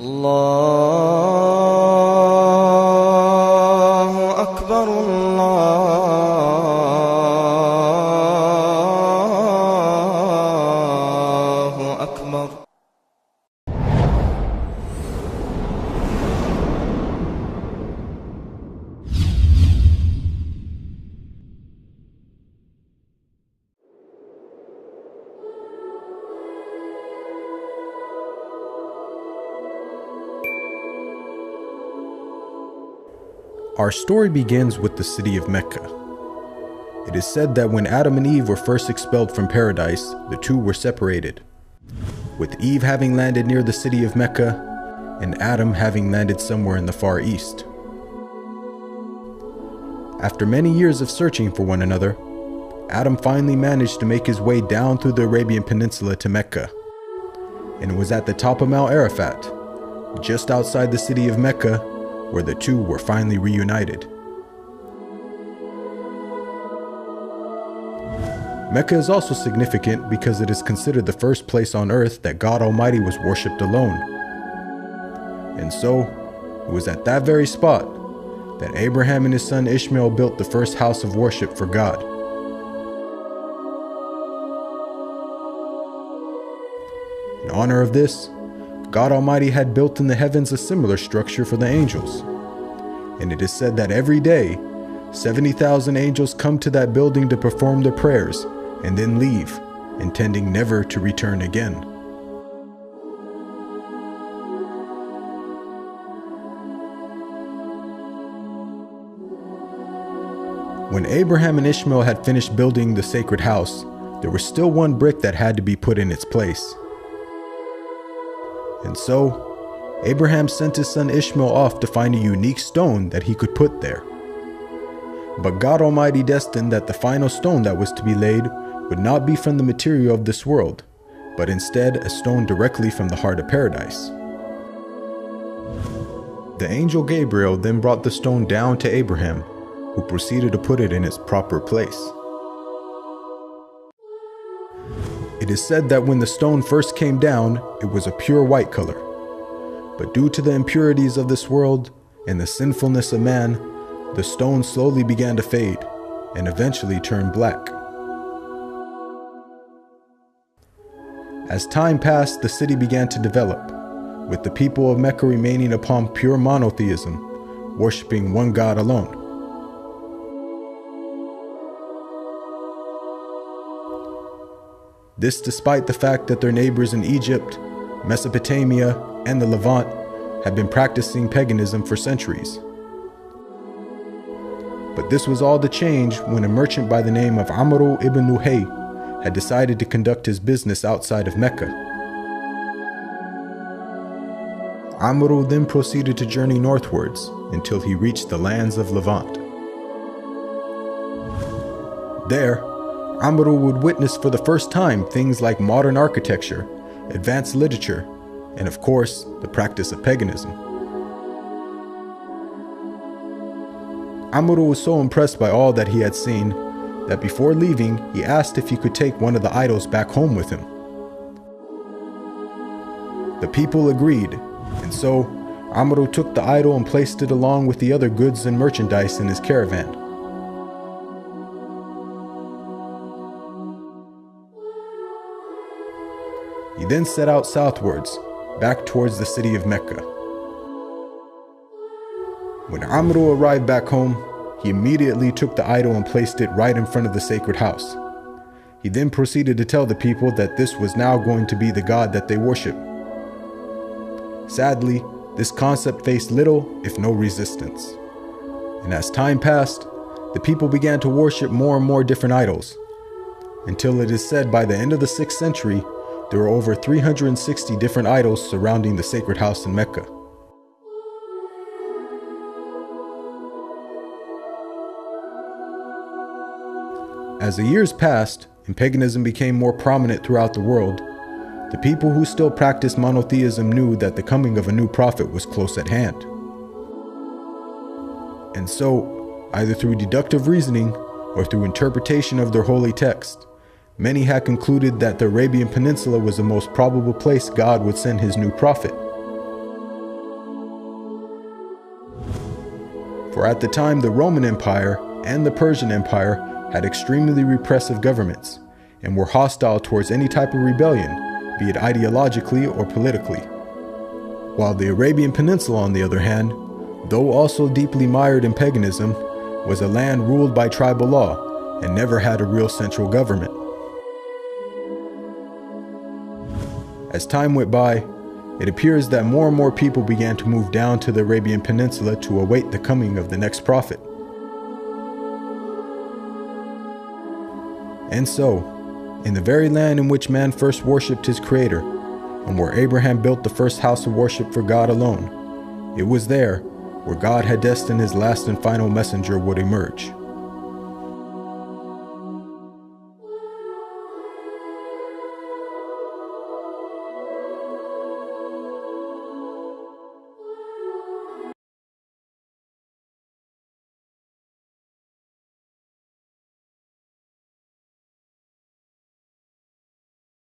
الله أكبر الله أكبر. Our story begins with the city of Mecca. It is said that when Adam and Eve were first expelled from paradise, the two were separated, with Eve having landed near the city of Mecca and Adam having landed somewhere in the Far East. After many years of searching for one another, Adam finally managed to make his way down through the Arabian Peninsula to Mecca, and it was at the top of Mount Arafat, just outside the city of Mecca, where the two were finally reunited. Mecca is also significant because it is considered the first place on earth that God Almighty was worshipped alone. And so, it was at that very spot that Abraham and his son Ishmael built the first house of worship for God. In honor of this, God Almighty had built in the heavens a similar structure for the angels. And it is said that every day, 70,000 angels come to that building to perform their prayers and then leave, intending never to return again. When Abraham and Ishmael had finished building the sacred house, there was still one brick that had to be put in its place. And so, Abraham sent his son Ishmael off to find a unique stone that he could put there. But God Almighty destined that the final stone that was to be laid would not be from the material of this world, but instead a stone directly from the heart of paradise. The angel Gabriel then brought the stone down to Abraham, who proceeded to put it in its proper place. It is said that when the stone first came down, it was a pure white color. But due to the impurities of this world and the sinfulness of man, the stone slowly began to fade and eventually turned black. As time passed, the city began to develop, with the people of Mecca remaining upon pure monotheism, worshiping one God alone. This despite the fact that their neighbors in Egypt, Mesopotamia, and the Levant had been practicing paganism for centuries. But this was all to change when a merchant by the name of Amr ibn Luhay had decided to conduct his business outside of Mecca. Amr then proceeded to journey northwards until he reached the lands of Levant. There, Amr would witness for the first time things like modern architecture, advanced literature, and of course, the practice of paganism. Amr was so impressed by all that he had seen that before leaving, he asked if he could take one of the idols back home with him. The people agreed, and so Amr took the idol and placed it along with the other goods and merchandise in his caravan. He then set out southwards, back towards the city of Mecca. When Amr arrived back home, he immediately took the idol and placed it right in front of the sacred house. He then proceeded to tell the people that this was now going to be the God that they worship. Sadly, this concept faced little, if no resistance. And as time passed, the people began to worship more and more different idols, until it is said by the end of the 6th century, there were over 360 different idols surrounding the sacred house in Mecca. As the years passed and paganism became more prominent throughout the world, the people who still practiced monotheism knew that the coming of a new prophet was close at hand. And so, either through deductive reasoning or through interpretation of their holy text, many had concluded that the Arabian Peninsula was the most probable place God would send his new prophet. For at the time, the Roman Empire and the Persian Empire had extremely repressive governments and were hostile towards any type of rebellion, be it ideologically or politically. While the Arabian Peninsula, on the other hand, though also deeply mired in paganism, was a land ruled by tribal law and never had a real central government. As time went by, it appears that more and more people began to move down to the Arabian Peninsula to await the coming of the next prophet. And so, in the very land in which man first worshipped his Creator, and where Abraham built the first house of worship for God alone, it was there where God had destined his last and final messenger would emerge.